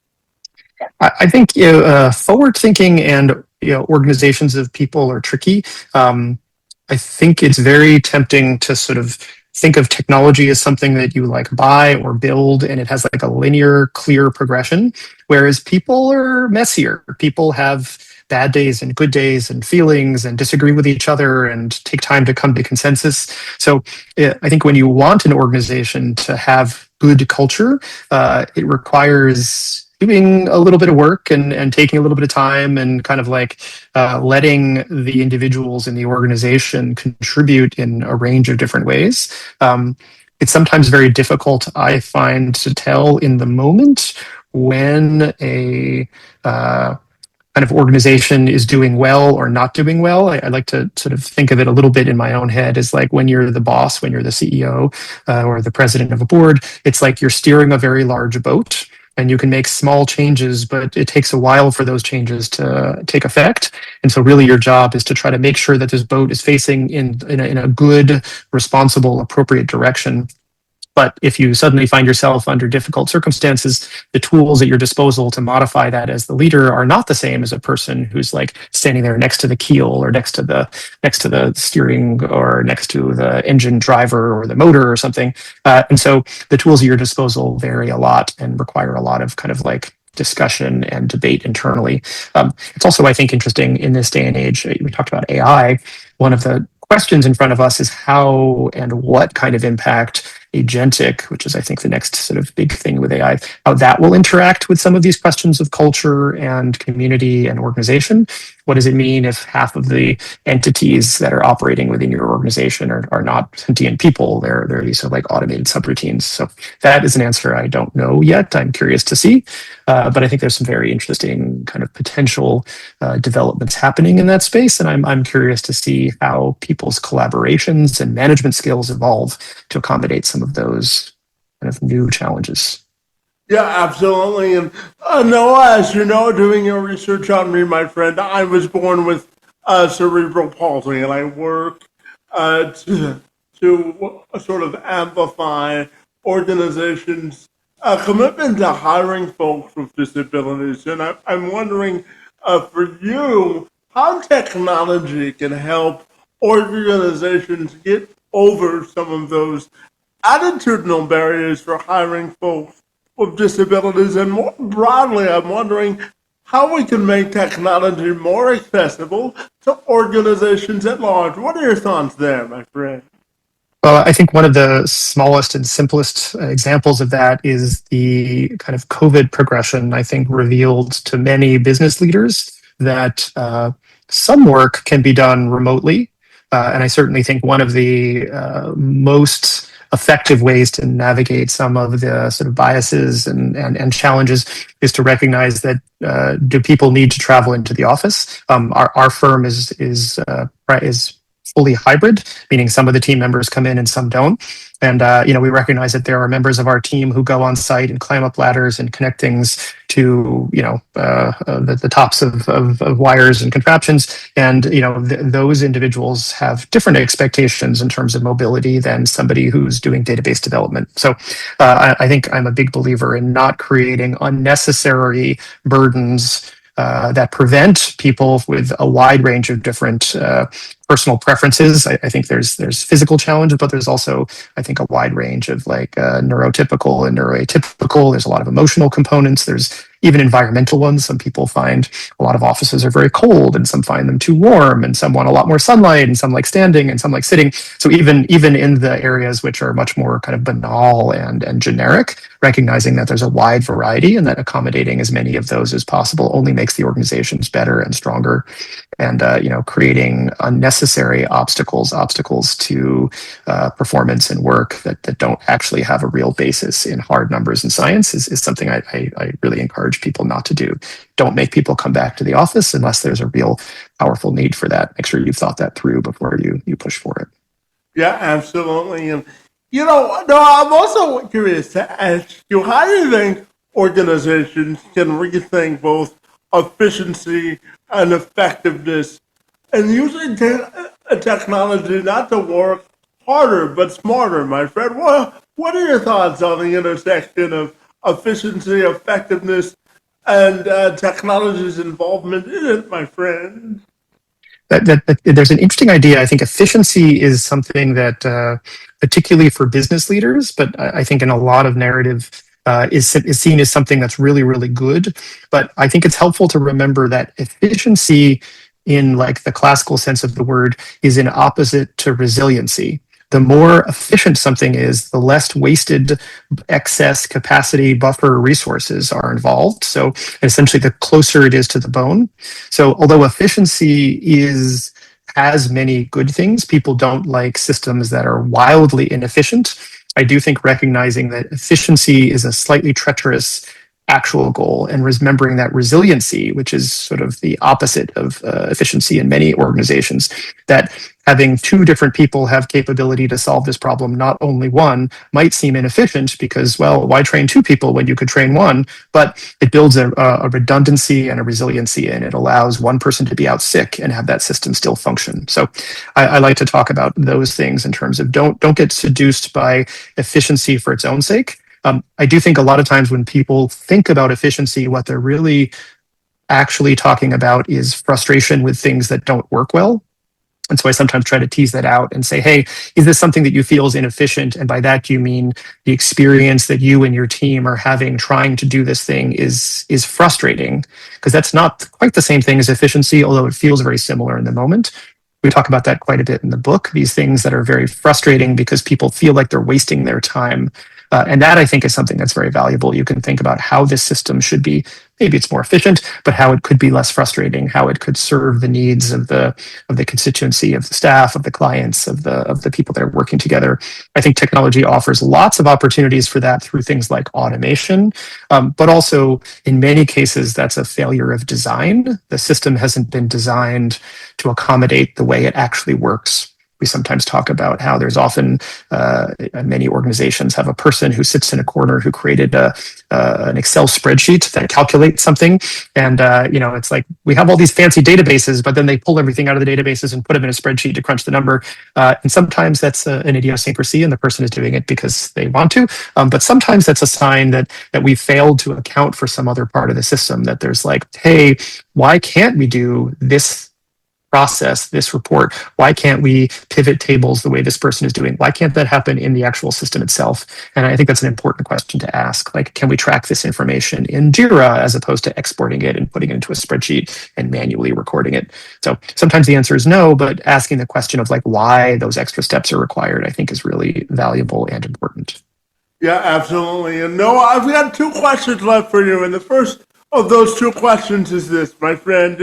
I think forward thinking and organizations of people are tricky. I think it's very tempting to sort of think of technology as something that you like buy or build, and it has like a linear, clear progression, whereas people are messier. People have bad days and good days and feelings and disagree with each other and take time to come to consensus. So I think when you want an organization to have good culture, it requires doing a little bit of work and taking a little bit of time and kind of like letting the individuals in the organization contribute in a range of different ways. It's sometimes very difficult, I find, to tell in the moment when a kind of organization is doing well or not doing well. I like to sort of think of it a little bit in my own head as like when you're the boss, when you're the CEO or the president of a board, it's like you're steering a very large boat and you can make small changes, but it takes a while for those changes to take effect. And so really your job is to try to make sure that this boat is facing in a good, responsible, appropriate direction. But if you suddenly find yourself under difficult circumstances, the tools at your disposal to modify that as the leader are not the same as a person who's like standing there next to the keel or next to the steering or next to the engine driver or the motor or something. And so the tools at your disposal vary a lot and require a lot of kind of like discussion and debate internally. It's also, I think, interesting in this day and age. We talked about AI. One of the questions in front of us is how and what kind of impact agentic, which is, I think, the next sort of big thing with AI, how that will interact with some of these questions of culture and community and organization. What does it mean if half of the entities that are operating within your organization are not sentient people? They're these sort of like automated subroutines. So that is an answer I don't know yet. I'm curious to see. But I think there's some very interesting kind of potential developments happening in that space. And I'm curious to see how people's collaborations and management skills evolve to accommodate some of those kind of new challenges. Yeah, absolutely. And Noah, as you know, doing your research on me, my friend, I was born with cerebral palsy, and I work to sort of amplify organizations' commitment to hiring folks with disabilities. And I'm wondering for you, how technology can help organizations get over some of those attitudinal barriers for hiring folks with disabilities. And more broadly, I'm wondering how we can make technology more accessible to organizations at large. What are your thoughts there, my friend? Well, I think one of the smallest and simplest examples of that is the kind of COVID progression, I think, revealed to many business leaders that some work can be done remotely. And I certainly think one of the most effective ways to navigate some of the sort of biases and challenges is to recognize that do people need to travel into the office? Our firm is fully hybrid, meaning some of the team members come in and some don't. And we recognize that there are members of our team who go on site and climb up ladders and connect things to the tops of wires and contraptions. And those individuals have different expectations in terms of mobility than somebody who's doing database development. So I think I'm a big believer in not creating unnecessary burdens that prevent people with a wide range of different personal preferences. I think there's physical challenges, but there's also, I think, a wide range of like neurotypical and neuroatypical. There's a lot of emotional components. There's even environmental ones. Some people find a lot of offices are very cold, and some find them too warm, and some want a lot more sunlight, and some like standing, and some like sitting. So even in the areas which are much more kind of banal and generic, recognizing that there's a wide variety and that accommodating as many of those as possible only makes the organizations better and stronger. And creating unnecessary obstacles to performance and work that don't actually have a real basis in hard numbers and science is something I really encourage people not to do. Don't make people come back to the office unless there's a real powerful need for that. Make sure you've thought that through before you push for it. Yeah, absolutely. And no, I'm also curious to ask you, how do you think organizations can rethink both efficiency and effectiveness and using technology not to work harder but smarter, my friend? What are your thoughts on the intersection of efficiency, effectiveness, and technology's involvement in it, my friend? That there's an interesting idea. I think efficiency is something that, particularly for business leaders, but I think in a lot of narrative is seen as something that's really, really good. But I think it's helpful to remember that efficiency, in like the classical sense of the word, is an opposite to resiliency. The more efficient something is, the less wasted excess capacity buffer resources are involved. So essentially, the closer it is to the bone. So although efficiency has many good things, people don't like systems that are wildly inefficient. I do think recognizing that efficiency is a slightly treacherous actual goal, and remembering that resiliency, which is sort of the opposite of efficiency in many organizations, that having two different people have capability to solve this problem, not only one, might seem inefficient because, well, why train two people when you could train one? But it builds a redundancy and a resiliency, and it allows one person to be out sick and have that system still function. So I like to talk about those things in terms of don't get seduced by efficiency for its own sake. I do think a lot of times when people think about efficiency, what they're really actually talking about is frustration with things that don't work well. And so I sometimes try to tease that out and say, hey, is this something that you feel is inefficient? And by that, you mean the experience that you and your team are having trying to do this thing is frustrating, because that's not quite the same thing as efficiency, although it feels very similar in the moment. We talk about that quite a bit in the book, these things that are very frustrating because people feel like they're wasting their time. And that, I think, is something that's very valuable. You can think about how this system should be. Maybe it's more efficient, but how it could be less frustrating, how it could serve the needs of the constituency, of the staff, of the clients, of the people that are working together. I think technology offers lots of opportunities for that through things like automation, but also in many cases that's a failure of design. The system hasn't been designed to accommodate the way it actually works. We sometimes talk about how there's often many organizations have a person who sits in a corner who created an Excel spreadsheet that calculates something. And, it's like we have all these fancy databases, but then they pull everything out of the databases and put them in a spreadsheet to crunch the number. And sometimes that's an idiosyncrasy and the person is doing it because they want to. But sometimes that's a sign that we failed to account for some other part of the system, that there's like, hey, why can't we do this process, this report? Why can't we pivot tables the way this person is doing? Why can't that happen in the actual system itself? And I think that's an important question to ask. Like, can we track this information in Jira as opposed to exporting it and putting it into a spreadsheet and manually recording it? So sometimes the answer is no, but asking the question of like why those extra steps are required, I think, is really valuable and important. Yeah, absolutely. And Noah, I've got two questions left for you. And the first of those two questions is this, my friend.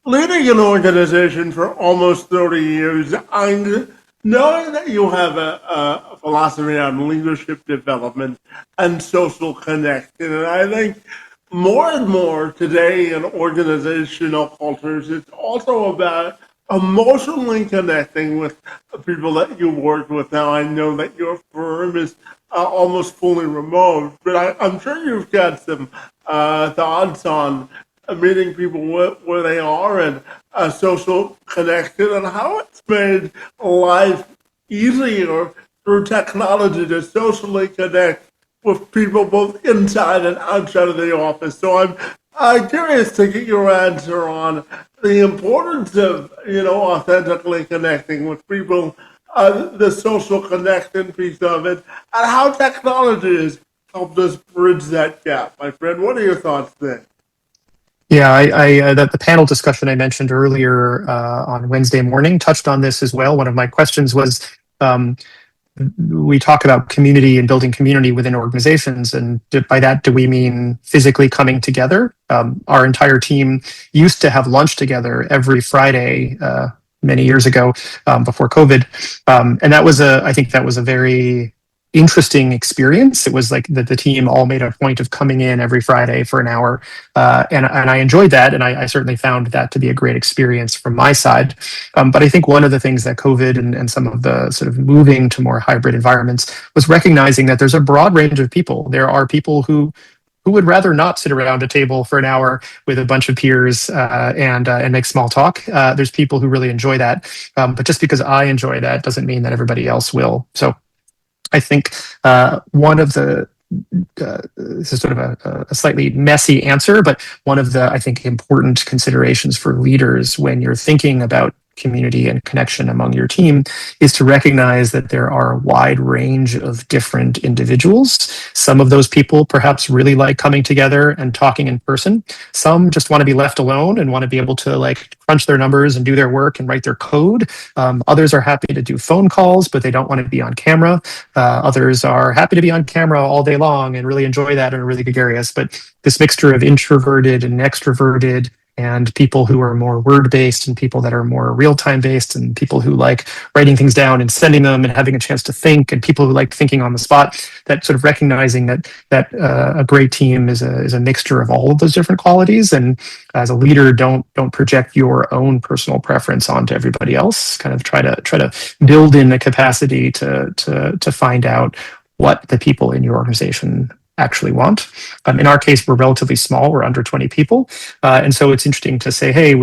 Leading an organization for almost 30 years, and knowing that you have a philosophy on leadership development and social connection, and I think more and more today in organizational cultures, it's also about emotionally connecting with the people that you work with. Now, I know that your firm is almost fully remote, but I'm sure you've got some thoughts on meeting people where they are and social connection, and how it's made life easier through technology to socially connect with people both inside and outside of the office. So I'm curious to get your answer on the importance of authentically connecting with people, the social connection piece of it, and how technology has helped us bridge that gap. My friend, what are your thoughts there? Yeah, the panel discussion I mentioned earlier on Wednesday morning touched on this as well. One of my questions was, we talk about community and building community within organizations, and by that, do we mean physically coming together? Our entire team used to have lunch together every Friday many years ago, before COVID, and I think that was a very interesting experience. It was like the team all made a point of coming in every Friday for an hour, and I enjoyed that, and I certainly found that to be a great experience from my side. But I think one of the things that COVID and some of the sort of moving to more hybrid environments was recognizing that there's a broad range of people. There are people who would rather not sit around a table for an hour with a bunch of peers and make small talk. There's people who really enjoy that, but just because I enjoy that doesn't mean that everybody else will. So I think one of the this is sort of a slightly messy answer, but one of the, I think, important considerations for leaders when you're thinking about community and connection among your team is to recognize that there are a wide range of different individuals. Some of those people perhaps really like coming together and talking in person. Some just want to be left alone and want to be able to like crunch their numbers and do their work and write their code. Others are happy to do phone calls, but they don't want to be on camera. Others are happy to be on camera all day long and really enjoy that and are really gregarious. But this mixture of introverted and extroverted, and people who are more word based and people that are more real time based and people who like writing things down and sending them and having a chance to think and people who like thinking on the spot. That sort of recognizing that a great team is a mixture of all of those different qualities. And as a leader, don't project your own personal preference onto everybody else. Kind of try to build in the capacity to find out what the people in your organization actually want. In our case, we're relatively small. We're under 20 people. And so it's interesting to say, hey, a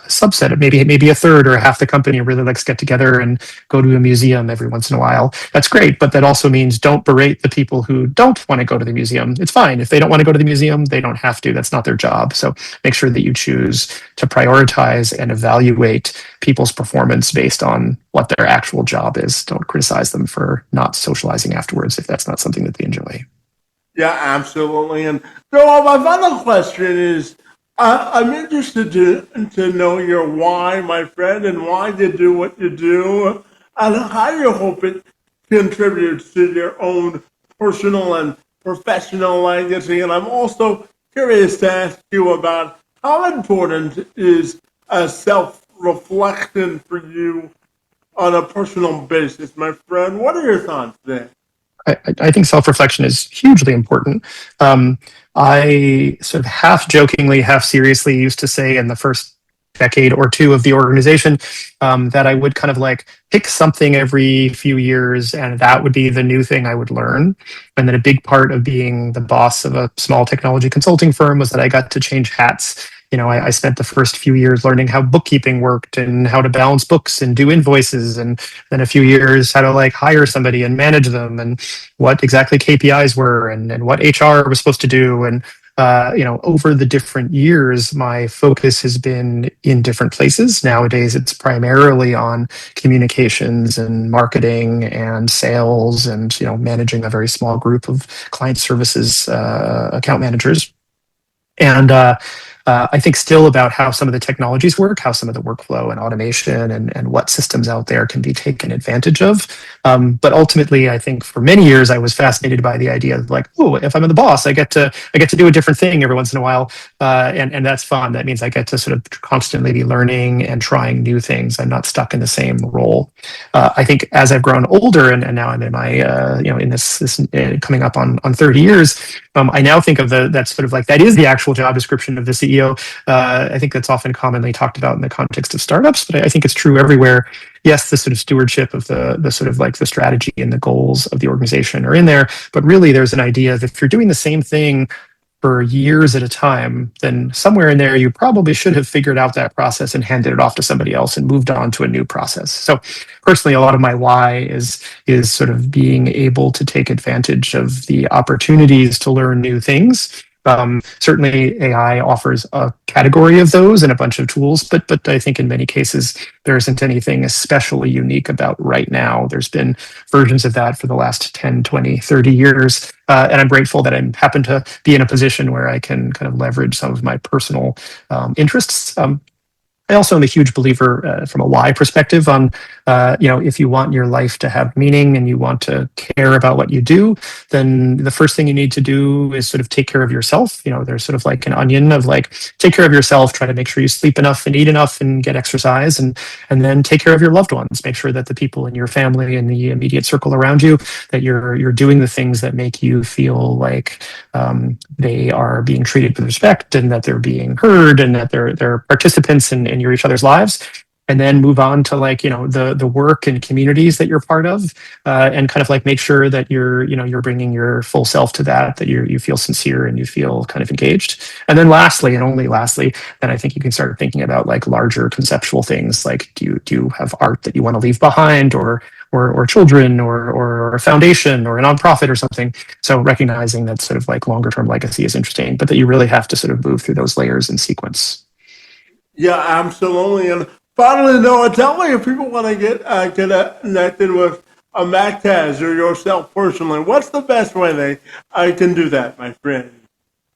subset of maybe a third or half the company really likes to get together and go to a museum every once in a while. That's great. But that also means don't berate the people who don't want to go to the museum. It's fine. If they don't want to go to the museum, they don't have to. That's not their job. So make sure that you choose to prioritize and evaluate people's performance based on what their actual job is. Don't criticize them for not socializing afterwards if that's not something that they enjoy. Yeah, absolutely. And so my final question is, I'm interested to know your why, my friend, and why you do what you do, and how you hope it contributes to your own personal and professional legacy. And I'm also curious to ask you about how important is a self-reflection for you on a personal basis, my friend. What are your thoughts there? I think self-reflection is hugely important. I sort of half jokingly, half seriously used to say in the first decade or two of the organization that I would kind of like pick something every few years and that would be the new thing I would learn. And then a big part of being the boss of a small technology consulting firm was that I got to change hats. I spent the first few years learning how bookkeeping worked and how to balance books and do invoices, and then a few years how to like hire somebody and manage them, and what exactly KPIs were, and what HR was supposed to do. And over the different years, my focus has been in different places. Nowadays, it's primarily on communications and marketing and sales, and managing a very small group of client services account managers. And I think still about how some of the technologies work, how some of the workflow and automation and what systems out there can be taken advantage of. But ultimately, I think for many years I was fascinated by the idea of like, oh, if I'm the boss, I get to do a different thing every once in a while, and that's fun. That means I get to sort of constantly be learning and trying new things. I'm not stuck in the same role. I think as I've grown older and now I'm in my in this coming up on 30 years, I now think of that sort of like that is the actual job description of the CEO. I think that's often commonly talked about in the context of startups, but I think it's true everywhere. Yes, the sort of stewardship of the sort of like the strategy and the goals of the organization are in there, but really there's an idea that if you're doing the same thing for years at a time, then somewhere in there you probably should have figured out that process and handed it off to somebody else and moved on to a new process. So personally, a lot of my why is sort of being able to take advantage of the opportunities to learn new things. Certainly, AI offers a category of those and a bunch of tools, but I think in many cases there isn't anything especially unique about right now. There's been versions of that for the last 10, 20, 30 years. And I'm grateful that I happen to be in a position where I can kind of leverage some of my personal interests. I also am a huge believer from a why perspective on, if you want your life to have meaning and you want to care about what you do, then the first thing you need to do is sort of take care of yourself. There's sort of like an onion of like, take care of yourself, try to make sure you sleep enough and eat enough and get exercise, and then take care of your loved ones. Make sure that the people in your family and the immediate circle around you, that you're doing the things that make you feel like they are being treated with respect and that they're being heard and that they're participants in your each other's lives. And then move on to like the work and communities that you're part of, and kind of like make sure that you're bringing your full self to that you feel sincere and you feel kind of engaged. And then lastly, and only lastly, then I think you can start thinking about like larger conceptual things like do you have art that you want to leave behind, or children, or a foundation or a nonprofit or something. So recognizing that sort of like longer term legacy is interesting, but that you really have to sort of move through those layers in sequence. Yeah, absolutely. And finally, Noah, tell me if people want to get connected with a Macktez or yourself personally, what's the best way they can do that, my friend?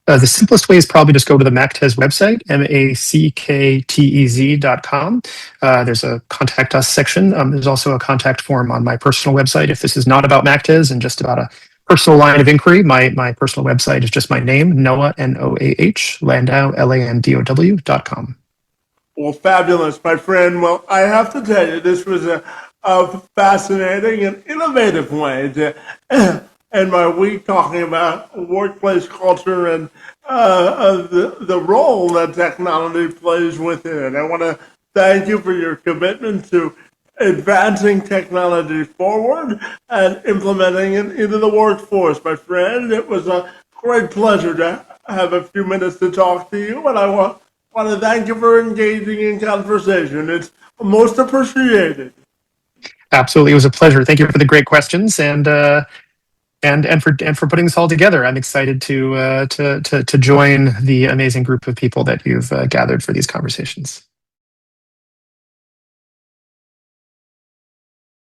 The simplest way is probably just go to the Macktez website, MACKTEZ.com. There's a contact us section. There's also a contact form on my personal website if this is not about Macktez and just about a personal line of inquiry, my personal website is just my name, Noah, Noah, Landow, Landow.com. Well, fabulous, my friend. Well, I have to tell you, this was a fascinating and innovative way to end my week talking about workplace culture and the role that technology plays within it. I want to thank you for your commitment to advancing technology forward and implementing it into the workforce, my friend. It was a great pleasure to have a few minutes to talk to you, and I want to thank you for engaging in conversation. It's most appreciated. Absolutely, it was a pleasure. Thank you for the great questions and for putting this all together. I'm excited to join the amazing group of people that you've gathered for these conversations.